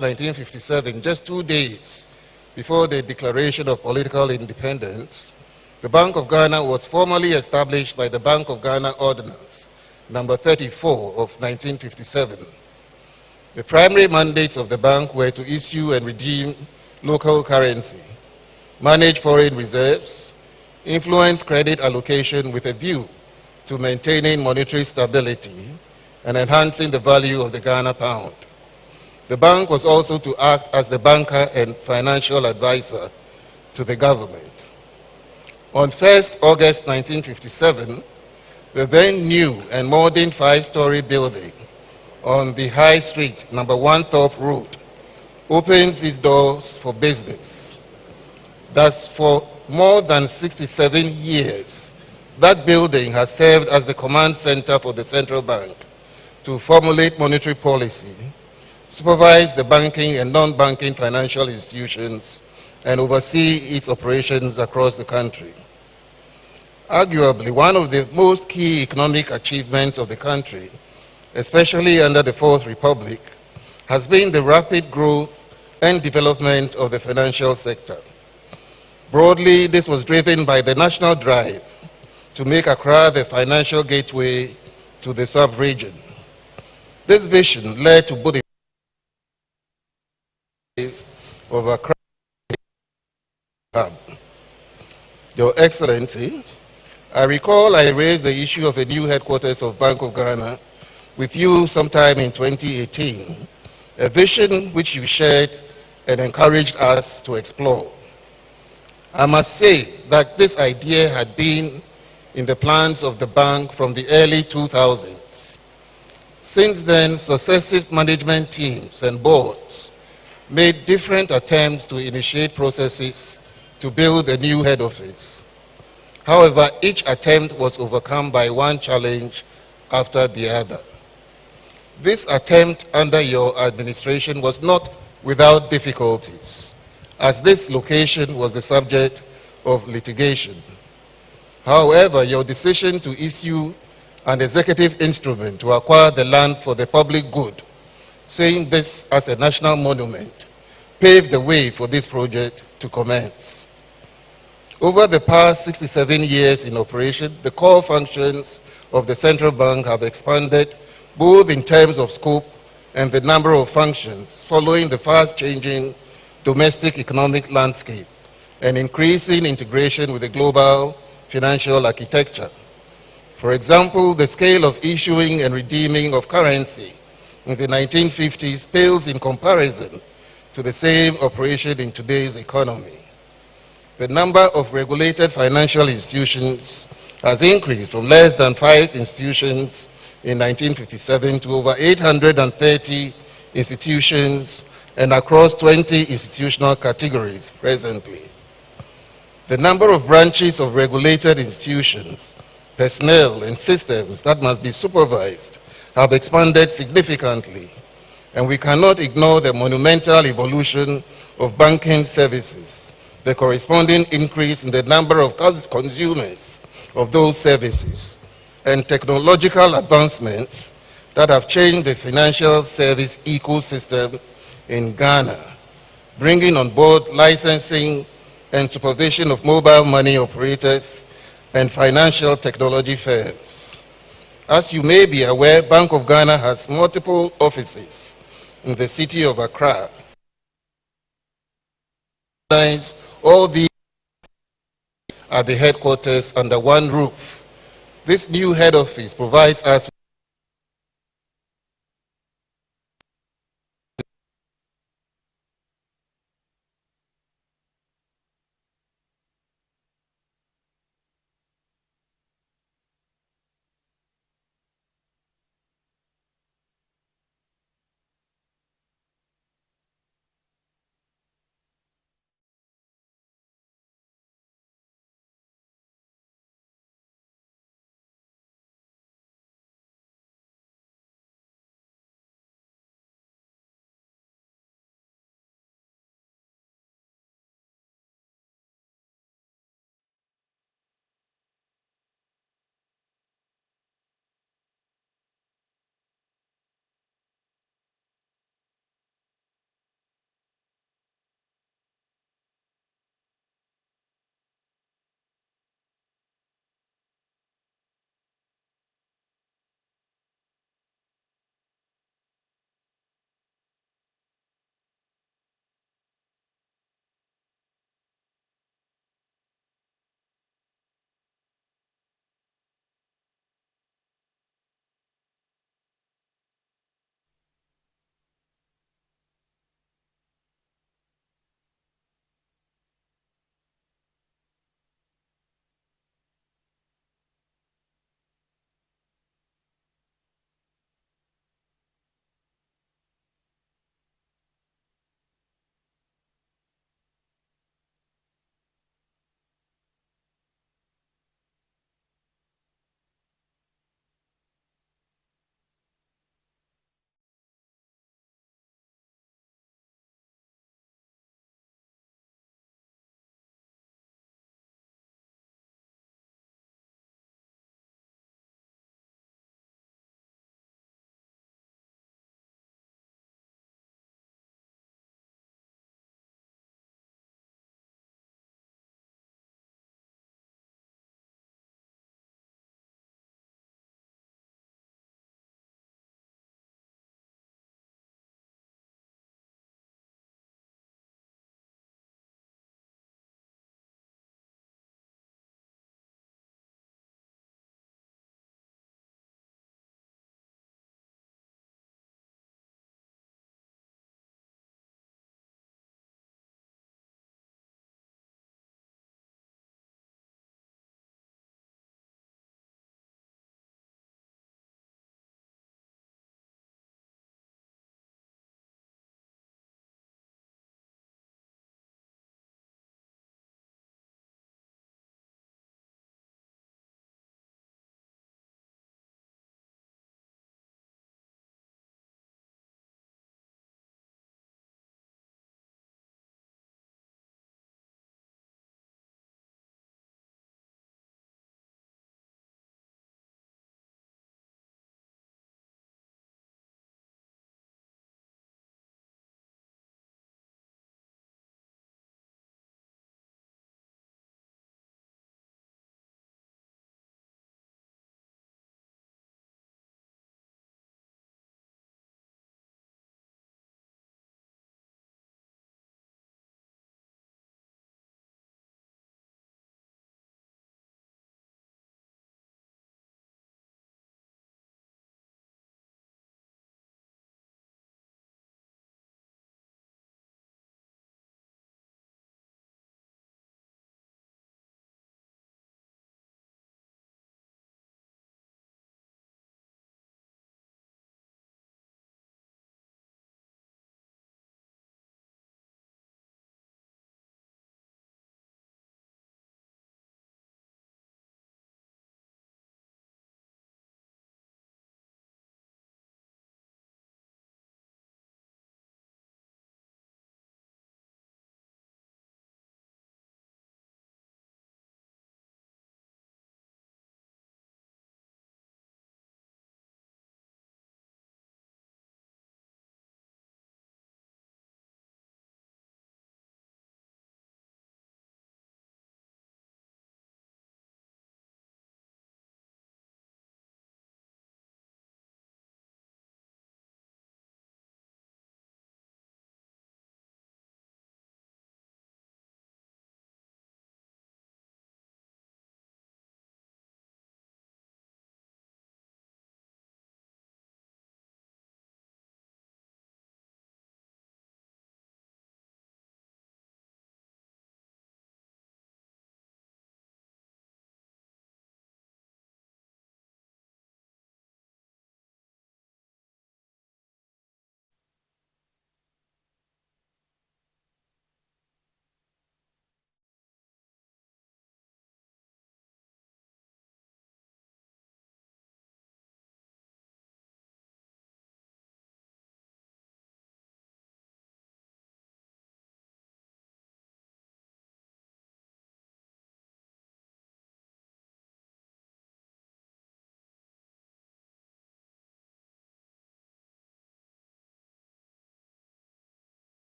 1957, just 2 days before the declaration of political independence, the Bank of Ghana was formally established by the Bank of Ghana Ordinance number 34 of 1957. The primary mandates of the bank were to issue and redeem local currency, manage foreign reserves, influence credit allocation with a view to maintaining monetary stability and enhancing the value of the Ghana pound. The bank was also to act as the banker and financial advisor to the government. On 1st August 1957, the then new and modern 5-story building on the High Street, number 1 Thorpe Road, opens its doors for business. Thus, for more than 67 years, that building has served as the command center for the central bank to formulate monetary policy, supervise the banking and non-banking financial institutions, and oversee its operations across the country. Arguably, one of the most key economic achievements of the country, especially under the Fourth Republic, has been the rapid growth and development of the financial sector. Broadly, this was driven by the national drive to make Accra the financial gateway to the sub-region. This vision led to both the of Accra hub. Your Excellency, I recall I raised the issue of a new headquarters of Bank of Ghana with you sometime in 2018, a vision which you shared and encouraged us to explore. I must say that this idea had been in the plans of the bank from the early 2000s. Since then, successive management teams and boards made different attempts to initiate processes to build a new head office. However, each attempt was overcome by one challenge after the other. This attempt under your administration was not without difficulties, as this location was the subject of litigation. However, your decision to issue an executive instrument to acquire the land for the public good, saying this as a national monument, paved the way for this project to commence. Over the past 67 years in operation, the core functions of the central bank have expanded both in terms of scope and the number of functions following the fast-changing domestic economic landscape and increasing integration with the global financial architecture. For example, the scale of issuing and redeeming of currency in the 1950s pales in comparison to the same operation in today's economy. The number of regulated financial institutions has increased from less than 5 institutions in 1957 to over 830 institutions and across 20 institutional categories presently. The number of branches of regulated institutions, personnel, and systems that must be supervised have expanded significantly, and we cannot ignore the monumental evolution of banking services, the corresponding increase in the number of consumers of those services, and technological advancements that have changed the financial service ecosystem in Ghana, bringing on board licensing and supervision of mobile money operators and financial technology firms. As you may be aware, Bank of Ghana has multiple offices in the city of Accra. All these are the headquarters under one roof. This new head office provides us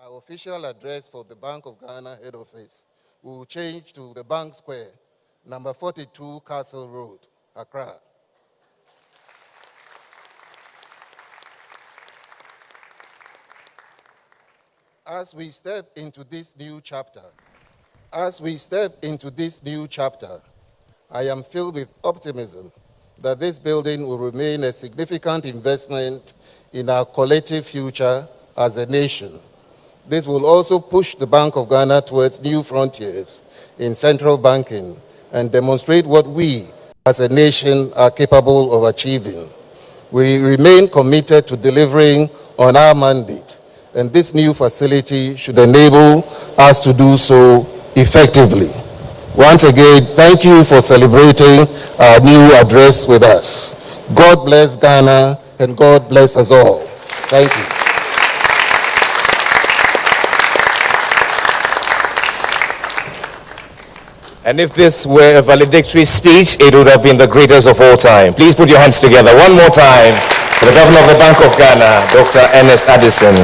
our official address for the Bank of Ghana head office will change to the Bank Square, number 42 Castle Road, Accra. As we step into this new chapter, I am filled with optimism that this building will remain a significant investment in our collective future as a nation. This will also push the Bank of Ghana towards new frontiers in central banking and demonstrate what we as a nation are capable of achieving. We remain committed to delivering on our mandate, and this new facility should enable us to do so effectively. Once again, thank you for celebrating our new address with us. God bless Ghana, and God bless us all. Thank you. And if this were a valedictory speech, it would have been the greatest of all time. Please put your hands together one more time for the Governor of the Bank of Ghana, Dr. Ernest Addison.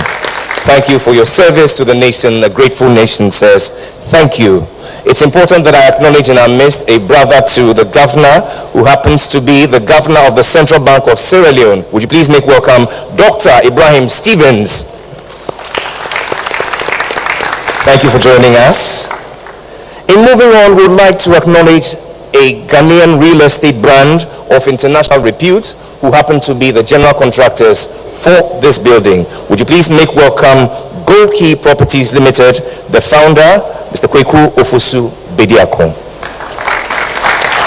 Thank you for your service to the nation. A grateful nation says thank you. It's important that I acknowledge in our midst a brother to the governor who happens to be the governor of the Central Bank of Sierra Leone. Would you please make welcome Dr. Ibrahim Stevens. Thank you for joining us. In moving on, we'd like to acknowledge a Ghanaian real estate brand of international repute who happen to be the general contractors for this building. Would you please make welcome Gold Key Properties Limited, the founder, Mr. Kweku Ofosu Bediako.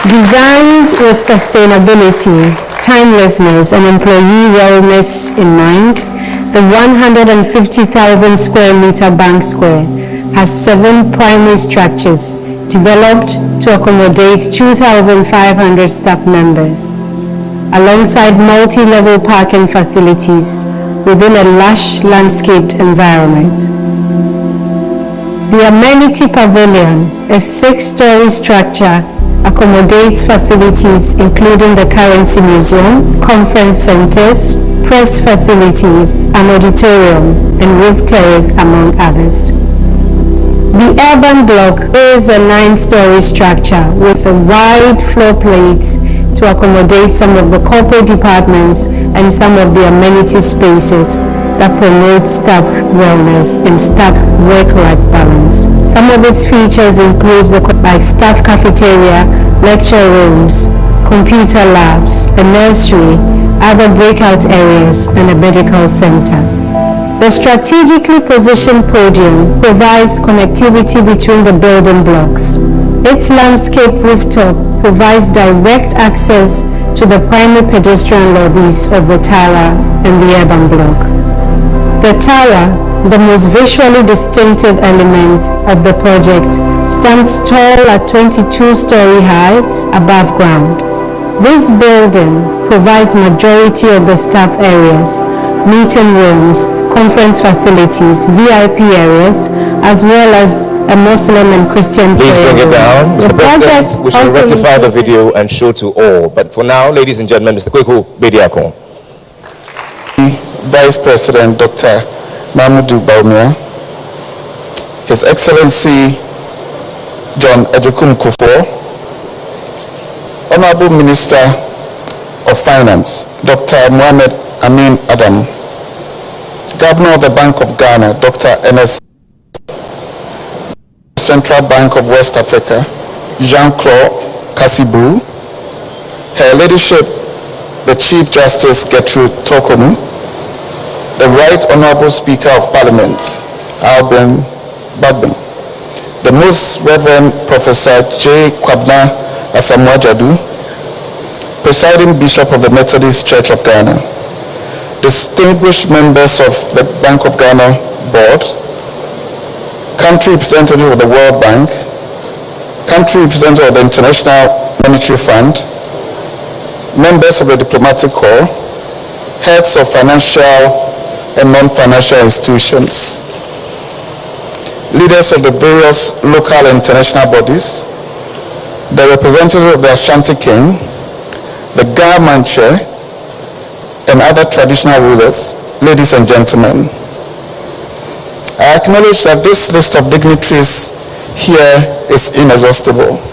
Designed with sustainability, timelessness, and employee wellness in mind, the 150,000 square meter Bank Square has 7 primary structures developed to accommodate 2,500 staff members, alongside multi-level parking facilities within a lush landscaped environment. The amenity pavilion, a 6-story structure, accommodates facilities including the Currency Museum, conference centers, press facilities, an auditorium, and roof terrace, among others. The urban block is a 9-story structure with a wide floor plate to accommodate some of the corporate departments and some of the amenity spaces that promote staff wellness and staff work-life balance. Some of its features include like staff cafeteria, lecture rooms, computer labs, a nursery, other breakout areas, and a medical center. The strategically positioned podium provides connectivity between the building blocks. Its landscape rooftop provides direct access to the primary pedestrian lobbies of the tower and the urban block. The tower, the most visually distinctive element of the project, stands tall at 22-story high above ground. This building provides majority of the staff areas, meeting rooms, conference facilities, VIP areas, as well as a Muslim and Christian Please bring it down. Mr. President, we shall rectify the video and show to all. But for now, ladies and gentlemen, Mr. Kweku Bediako. Vice President Dr. Mamadou Bawumia, His Excellency John Ejekum Kufuor, Honorable Minister of Finance Dr. Mohamed Amin Adam, Governor of the Bank of Ghana Dr. Ernest, Central Bank of West Africa Jean-Claude Kassibou, Her Ladyship the Chief Justice Gertrude Tokomu, the Right Honorable Speaker of Parliament, Alban Badbin, the Most Reverend Professor J. Kwabna Asamoah-Jadu, Presiding Bishop of the Methodist Church of Ghana, distinguished members of the Bank of Ghana Board, country representative of the World Bank, country representative of the International Monetary Fund, members of the Diplomatic Corps, heads of financial and non-financial institutions, leaders of the various local and international bodies, the representative of the Ashanti King, the Garman Chair, and other traditional rulers, ladies and gentlemen. I acknowledge that this list of dignitaries here is inexhaustible,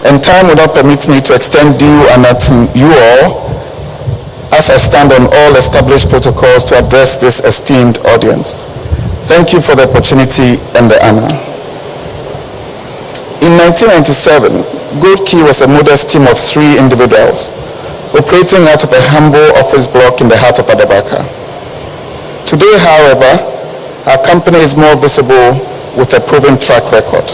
and time will not permit me to extend due honor to you all as I stand on all established protocols to address this esteemed audience. Thank you for the opportunity and the honor. In 1997, Gold Key was a modest team of 3 individuals operating out of a humble office block in the heart of Adabaka. Today, however, our company is more visible with a proven track record.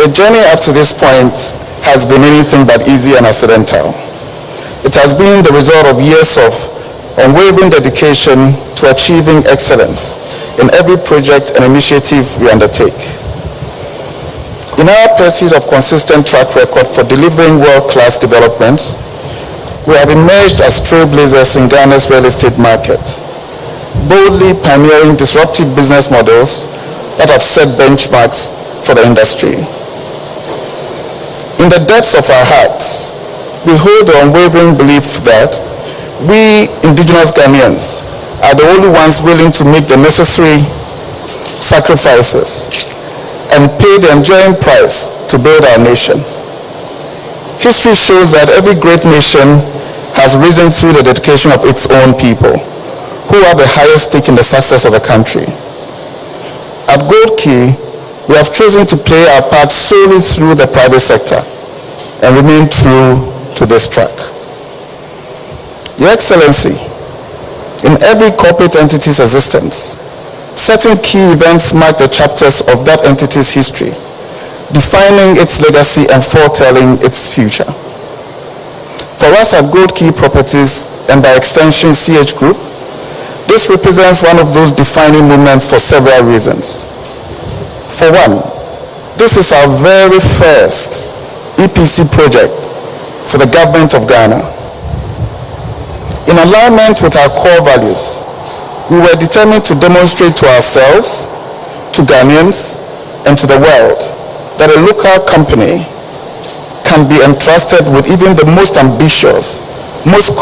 The journey up to this point has been anything but easy and accidental. It has been the result of years of unwavering dedication to achieving excellence in every project and initiative we undertake. In our pursuit of consistent track record for delivering world-class developments, we have emerged as trailblazers in Ghana's real estate market, boldly pioneering disruptive business models that have set benchmarks for the industry. In the depths of our hearts, we hold the unwavering belief that we indigenous Ghanaians are the only ones willing to make the necessary sacrifices and pay the enduring price to build our nation. History shows that every great nation has risen through the dedication of its own people, who have the highest stake in the success of the country. At Gold Key, we have chosen to play our part solely through the private sector and remain true to this track. Your Excellency, in every corporate entity's existence, certain key events mark the chapters of that entity's history, defining its legacy and foretelling its future. For us at Gold Key Properties, and by extension CH Group, this represents one of those defining moments for several reasons. For one, this is our very first EPC project for the government of Ghana. In alignment with our core values, we were determined to demonstrate to ourselves, to Ghanaians, and to the world that a local company can be entrusted with even the most ambitious, most